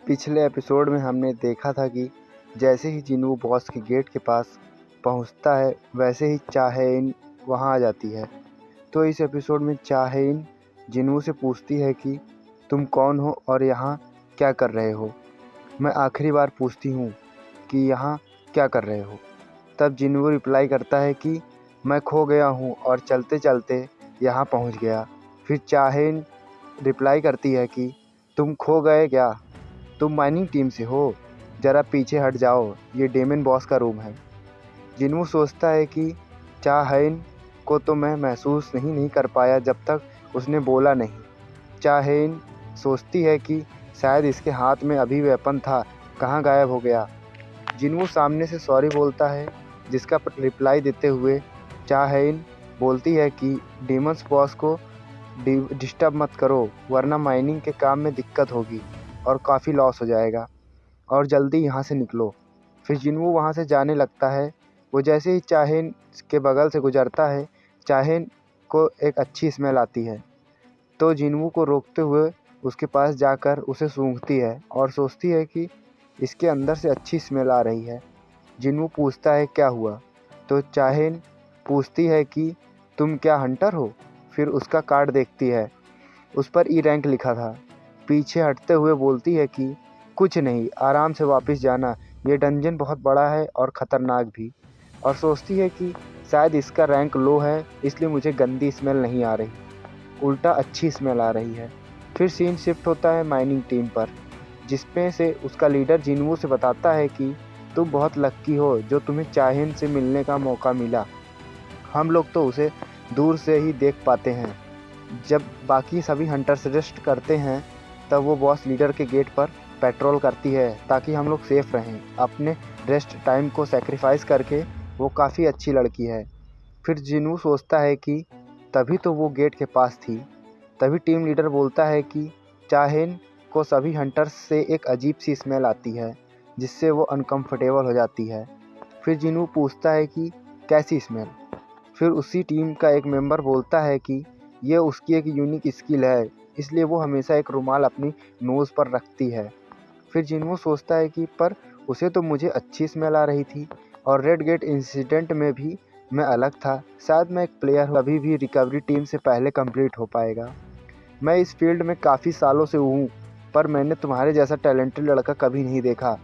पिछले एपिसोड में हमने देखा था कि जैसे ही जिनवू बॉस के गेट के पास पहुंचता है वैसे ही चाहेइन वहां आ जाती है। तो इस एपिसोड में चाहेइन जिनवू से पूछती है कि तुम कौन हो और यहाँ क्या कर रहे हो। मैं आखिरी बार पूछती हूँ कि यहाँ क्या कर रहे हो। तब जिनवू रिप्लाई करता है कि मैं खो गया हूँ और चलते चलते यहाँ पहुँच गया। फिर चाहेइन रिप्लाई करती है कि तुम खो गए क्या? तुम माइनिंग टीम से हो? ज़रा पीछे हट जाओ, ये डेमन बॉस का रूम है। जिनवू सोचता है कि चाहेइन को तो मैं महसूस नहीं कर पाया जब तक उसने बोला नहीं। चाहेइन सोचती है कि शायद इसके हाथ में अभी वेपन था, कहाँ गायब हो गया। जिनवू सामने से सॉरी बोलता है, जिसका रिप्लाई देते हुए चाहेइन बोलती है कि डेमन्स बॉस को डिस्टर्ब मत करो, वरना माइनिंग के काम में दिक्कत होगी और काफ़ी लॉस हो जाएगा, और जल्दी यहाँ से निकलो। फिर जिनवू वहाँ से जाने लगता है। वो जैसे ही चाहेइन के बगल से गुजरता है, चाहेइन को एक अच्छी स्मेल आती है। तो जिनवू को रोकते हुए उसके पास जाकर उसे सूंघती है और सोचती है कि इसके अंदर से अच्छी स्मेल आ रही है। जिनवू पूछता है क्या हुआ, तो चाहेइन पूछती है कि तुम क्या हंटर हो? फिर उसका कार्ड देखती है, उस पर ई रैंक लिखा था। पीछे हटते हुए बोलती है कि कुछ नहीं, आराम से वापस जाना, ये डंजन बहुत बड़ा है और ख़तरनाक भी। और सोचती है कि शायद इसका रैंक लो है, इसलिए मुझे गंदी स्मेल नहीं आ रही, उल्टा अच्छी स्मेल आ रही है। फिर सीन शिफ्ट होता है माइनिंग टीम पर, जिसमें से उसका लीडर जिनवू से बताता है कि तुम बहुत लक्की हो जो तुम्हें चाहेइन से मिलने का मौका मिला। हम लोग तो उसे दूर से ही देख पाते हैं। जब बाकी सभी हंटर्स रेस्ट करते हैं तब वो बॉस लीडर के गेट पर पेट्रोल करती है ताकि हम लोग सेफ रहें। अपने रेस्ट टाइम को सेक्रीफाइस करके वो काफ़ी अच्छी लड़की है। फिर जिनवू सोचता है कि तभी तो वो गेट के पास थी। तभी टीम लीडर बोलता है कि चाहेइन को सभी हंटर्स से एक अजीब सी स्मेल आती है, जिससे वो अनकंफर्टेबल हो जाती है। फिर जिनवू पूछता है कि कैसी स्मेल। फिर उसी टीम का एक मेंबर बोलता है कि ये उसकी एक यूनिक स्किल है, इसलिए वो हमेशा एक रुमाल अपनी नोज़ पर रखती है। फिर जिनवू सोचता है कि पर उसे तो मुझे अच्छी स्मेल आ रही थी, और रेड गेट इंसिडेंट में भी मैं अलग था। शायद मैं एक प्लेयर हूँ, अभी भी रिकवरी टीम से पहले कंप्लीट हो पाएगा। मैं इस फील्ड में काफ़ी सालों से हूँ, पर मैंने तुम्हारे जैसा टैलेंटेड लड़का कभी नहीं देखा।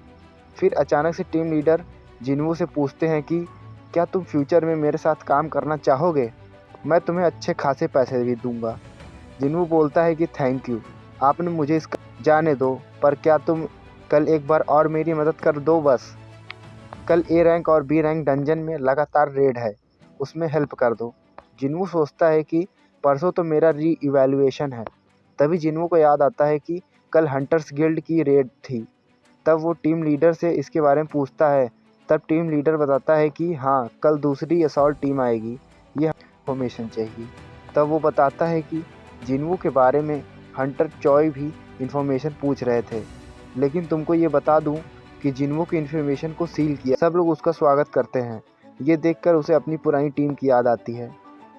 फिर अचानक से टीम लीडर जिनवू से पूछते हैं कि क्या तुम फ्यूचर में मेरे साथ काम करना चाहोगे? मैं तुम्हें अच्छे खासे पैसे भी दूंगा। जिनवू बोलता है कि थैंक यू, आपने मुझे इसका जाने दो, पर क्या तुम कल एक बार और मेरी मदद कर दो बस। कल ए रैंक और बी रैंक डंजन में लगातार रेड है, उसमें हेल्प कर दो। जिनवू सोचता है कि परसों तो मेरा री इवैल्यूएशन है। तभी जिनवू को याद आता है कि कल हंटर्स गिल्ड की रेड थी। तब वो टीम लीडर से इसके बारे में पूछता है। तब टीम लीडर बताता है कि हाँ, कल दूसरी असॉल्ट टीम आएगी, ये इन्फॉर्मेशन चाहिए। तब वो बताता है कि जिनवू के बारे में हंटर चॉय भी इन्फॉर्मेशन पूछ रहे थे, लेकिन तुमको ये बता दूं कि जिनवू की इन्फॉर्मेशन को सील किया। सब लोग उसका स्वागत करते हैं। ये देखकर उसे अपनी पुरानी टीम की याद आती है।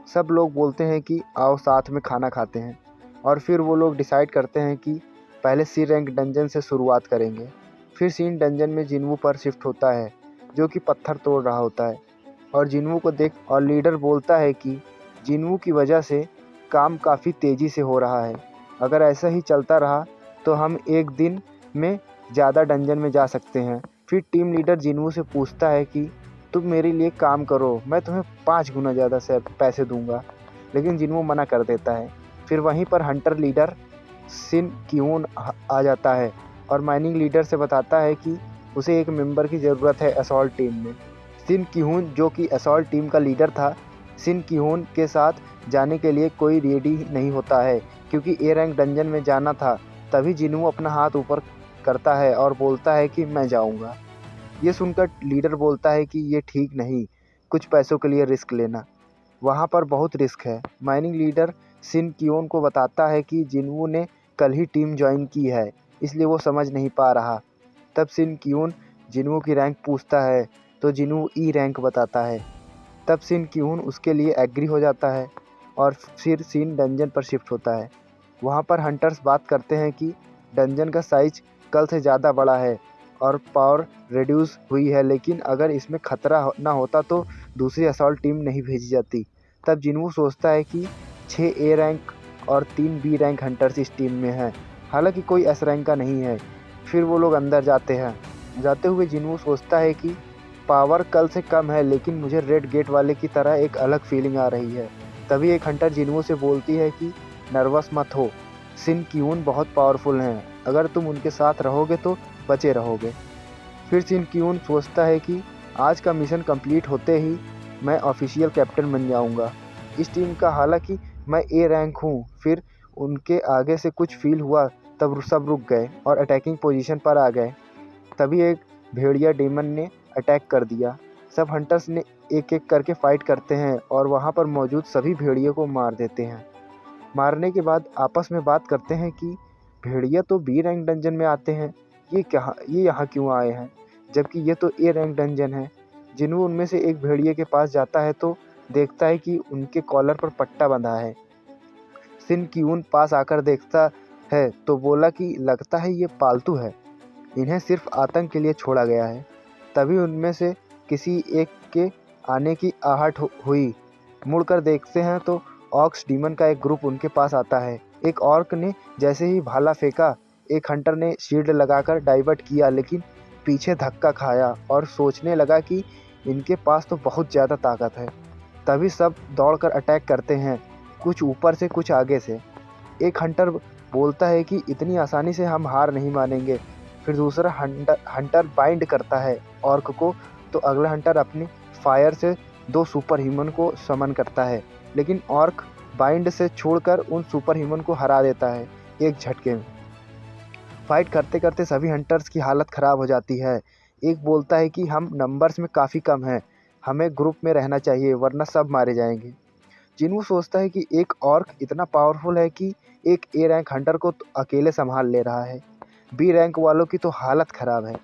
सब लोग बोलते हैं कि आओ साथ में खाना खाते हैं, और फिर वो लोग डिसाइड करते हैं कि पहले सी रैंक डंजन से शुरुआत करेंगे। फिर सीन डंजन में जिनवू पर शिफ्ट होता है, जो कि पत्थर तोड़ रहा होता है, और जिनवू को देख और लीडर बोलता है कि जिनवू की वजह से काम काफ़ी तेज़ी से हो रहा है। अगर ऐसा ही चलता रहा तो हम एक दिन में ज़्यादा डंजन में जा सकते हैं। फिर टीम लीडर जिनवू से पूछता है कि तुम मेरे लिए काम करो, मैं तुम्हें 5 गुना ज़्यादा से पैसे दूंगा, लेकिन जिनवू मना कर देता है। फिर वहीं पर हंटर लीडर सिन क्यून आ जाता है और माइनिंग लीडर से बताता है कि उसे एक मेंबर की ज़रूरत है असॉल्ट टीम में। सिन क्यून, जो कि असॉल्ट टीम का लीडर था, सिन क्यून के साथ जाने के लिए कोई रेडी नहीं होता है, क्योंकि ए रैंक डंजन में जाना था। तभी जिनवू अपना हाथ ऊपर करता है और बोलता है कि मैं जाऊंगा। ये सुनकर लीडर बोलता है कि ये ठीक नहीं, कुछ पैसों के लिए रिस्क लेना, वहाँ पर बहुत रिस्क है। माइनिंग लीडर सिन क्यून को बताता है कि जिनवू ने कल ही टीम ज्वाइन की है, इसलिए वो समझ नहीं पा रहा। तब सिन क्यून जिनवू की रैंक पूछता है तो जिनवू ई रैंक बताता है। तब सिन क्यून उसके लिए एग्री हो जाता है और फिर सीन डंजन पर शिफ्ट होता है। वहाँ पर हंटर्स बात करते हैं कि डंजन का साइज कल से ज़्यादा बड़ा है और पावर रिड्यूस हुई है, लेकिन अगर इसमें खतरा ना होता तो दूसरी असॉल्ट टीम नहीं भेजी जाती। तब जिन्वू सोचता है कि 6 ए रैंक और 3 बी रैंक हंटर्स इस टीम में हैं, हालांकि कोई एस रैंक का नहीं है। फिर वो लोग अंदर जाते हैं। जाते हुए जिन्वू सोचता है कि पावर कल से कम है, लेकिन मुझे रेड गेट वाले की तरह एक अलग फीलिंग आ रही है। तभी एक हंटर जिन्वू से बोलती है कि नर्वस मत हो, सिन क्यून बहुत पावरफुल हैं, अगर तुम उनके साथ रहोगे तो बचे रहोगे। फिर सिन क्यून सोचता है कि आज का मिशन कंप्लीट होते ही मैं ऑफिशियल कैप्टन बन जाऊंगा इस टीम का, हालांकि मैं ए रैंक हूँ। फिर उनके आगे से कुछ फील हुआ, तब सब रुक गए और अटैकिंग पोजीशन पर आ गए। तभी एक भेड़िया डेमन ने अटैक कर दिया। सब हंटर्स ने एक एक करके फाइट करते हैं और वहाँ पर मौजूद सभी भेड़ियों को मार देते हैं। मारने के बाद आपस में बात करते हैं कि भेड़िया तो बी रैंक डंजन में आते हैं, ये यहाँ क्यों आए हैं, जबकि ये तो ए रैंक डंजन है। जिन्वू उनमें से एक भेड़िए के पास जाता है तो देखता है कि उनके कॉलर पर पट्टा बंधा है। सिन क्यून पास आकर देखता है तो बोला कि लगता है ये पालतू है, इन्हें सिर्फ आतंक के लिए छोड़ा गया है। तभी उनमें से किसी एक के आने की आहट हुई। मुड़कर देखते हैं तो ऑक्स डीमन का एक ग्रुप उनके पास आता है। एक ऑर्क ने जैसे ही भाला फेंका, एक हंटर ने शील्ड लगाकर डाइवर्ट किया, लेकिन पीछे धक्का खाया और सोचने लगा कि इनके पास तो बहुत ज़्यादा ताकत है। तभी सब दौड़कर अटैक करते हैं, कुछ ऊपर से कुछ आगे से। एक हंटर बोलता है कि इतनी आसानी से हम हार नहीं मानेंगे। फिर दूसरा हंटर बाइंड करता है ऑर्क को, तो अगला हंटर अपनी फायर से 2 सुपर ह्यूमन को समन करता है, लेकिन ऑर्क बाइंड से छोड़कर उन सुपर ह्यूमन को हरा देता है एक झटके में। फाइट करते करते सभी हंटर्स की हालत ख़राब हो जाती है। एक बोलता है कि हम नंबर्स में काफ़ी कम हैं, हमें ग्रुप में रहना चाहिए वरना सब मारे जाएंगे। जिन्वू सोचता है कि एक ऑर्क इतना पावरफुल है कि एक ए रैंक हंटर को तो अकेले संभाल ले रहा है, बी रैंक वालों की तो हालत ख़राब है।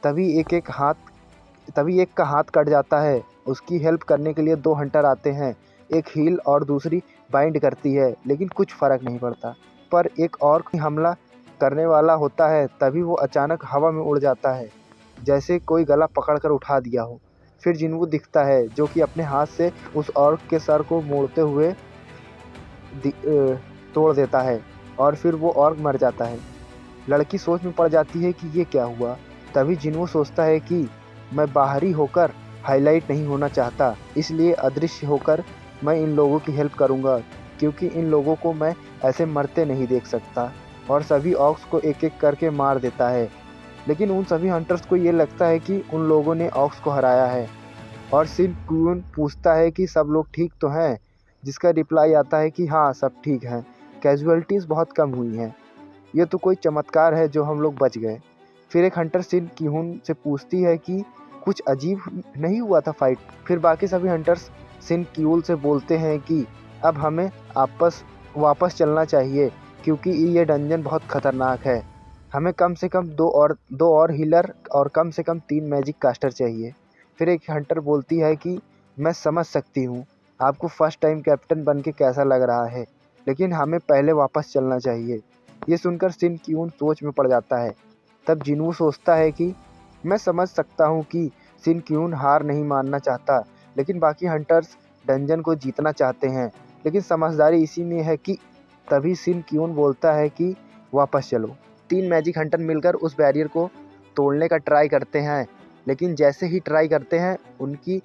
तभी एक का हाथ कट जाता है। उसकी हेल्प करने के लिए 2 हंटर आते हैं, एक हील और दूसरी बाइंड करती है, लेकिन कुछ फ़र्क नहीं पड़ता। पर एक ऑर्क हमला करने वाला होता है, तभी वो अचानक हवा में उड़ जाता है, जैसे कोई गला पकड़कर उठा दिया हो। फिर जिन्वू दिखता है, जो कि अपने हाथ से उस ऑर्क के सर को मोड़ते हुए तोड़ देता है और फिर वो ऑर्क मर जाता है। लड़की सोच में पड़ जाती है कि ये क्या हुआ। तभी जिन्वू सोचता है कि मैं बाहरी होकर हाईलाइट नहीं होना चाहता, इसलिए अदृश्य होकर मैं इन लोगों की हेल्प करूंगा, क्योंकि इन लोगों को मैं ऐसे मरते नहीं देख सकता। और सभी ऑक्स को एक एक करके मार देता है, लेकिन उन सभी हंटर्स को ये लगता है कि उन लोगों ने ऑक्स को हराया है। और सिन क्यून पूछता है कि सब लोग ठीक तो हैं, जिसका रिप्लाई आता है कि हाँ सब ठीक हैं, कैजुअलिटीज़ बहुत कम हुई हैं, ये तो कोई चमत्कार है जो हम लोग बच गए। फिर एक हंटर सिन क्यून से पूछती है कि कुछ अजीब नहीं हुआ था फाइट। फिर बाकी सभी हंटर्स सिन क्यूल से बोलते हैं कि अब हमें वापस चलना चाहिए, क्योंकि ये डंजन बहुत ख़तरनाक है। हमें कम से कम दो और हीलर और कम से कम 3 मैजिक कास्टर चाहिए। फिर एक हंटर बोलती है कि मैं समझ सकती हूँ आपको फर्स्ट टाइम कैप्टन बन के कैसा लग रहा है, लेकिन हमें पहले वापस चलना चाहिए। ये सुनकर सिन क्यून सोच में पड़ जाता है। तब जिन्वू सोचता है कि मैं समझ सकता हूँ कि सिन क्यून हार नहीं मानना चाहता, लेकिन बाकी हंटर्स डंजन को जीतना चाहते हैं, लेकिन समझदारी इसी में है कि तभी सिन क्यून बोलता है कि वापस चलो। 3 मैजिक हंटर मिलकर उस बैरियर को तोड़ने का ट्राई करते हैं, लेकिन जैसे ही ट्राई करते हैं उनकी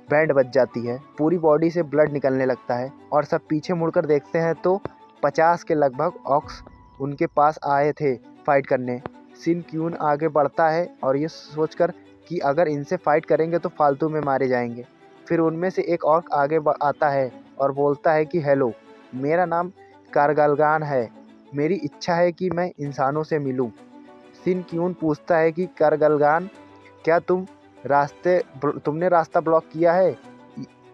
बैंड बच जाती है, पूरी बॉडी से ब्लड निकलने लगता है और सब पीछे मुड़कर देखते हैं तो 50 के लगभग ऑक्स उनके पास आए थे फाइट करने। सिन क्यून आगे बढ़ता है और ये सोचकर कि अगर इनसे फाइट करेंगे तो फालतू में मारे जाएंगे। फिर उनमें से एक ऑर्क आगे आता है और बोलता है कि हेलो, मेरा नाम कारगलगान है, मेरी इच्छा है कि मैं इंसानों से मिलूं। सिन क्यून पूछता है कि कारगलगान, क्या तुमने रास्ता ब्लॉक किया है?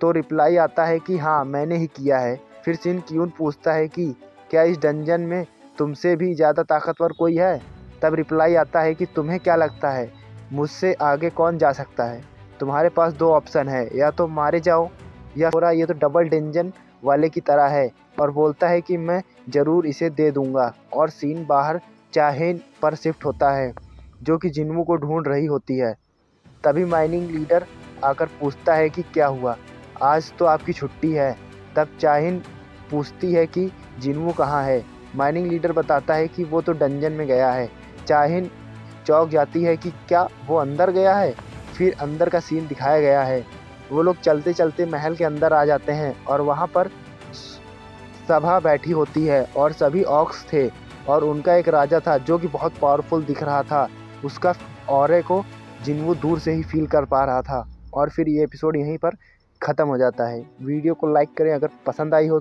तो रिप्लाई आता है कि हाँ मैंने ही किया है। फिर सिन क्यून पूछता है कि क्या इस डंजन में तुमसे भी ज़्यादा ताकतवर कोई है? तब रिप्लाई आता है कि तुम्हें क्या लगता है मुझसे आगे कौन जा सकता है? तुम्हारे पास 2 ऑप्शन है, या तो मारे जाओ या पूरा ये तो डबल डंजन वाले की तरह है। और बोलता है कि मैं ज़रूर इसे दे दूंगा और सीन बाहर चाहेन पर शिफ्ट होता है, जो कि जिन्वू को ढूंढ रही होती है। तभी माइनिंग लीडर आकर पूछता है कि क्या हुआ, आज तो आपकी छुट्टी है। तब चाहेन पूछती है कि जिन्वू कहाँ है। माइनिंग लीडर बताता है कि वो तो डंजन में गया है। चाहेन चौंक जाती है कि क्या वो अंदर गया है। फिर अंदर का सीन दिखाया गया है। वो लोग चलते चलते महल के अंदर आ जाते हैं और वहाँ पर सभा बैठी होती है और सभी ऑक्स थे और उनका एक राजा था जो कि बहुत पावरफुल दिख रहा था। उसका ऑरे को जिन्वू दूर से ही फील कर पा रहा था। और फिर ये एपिसोड यहीं पर ख़त्म हो जाता है। वीडियो को लाइक करें अगर पसंद आई हो।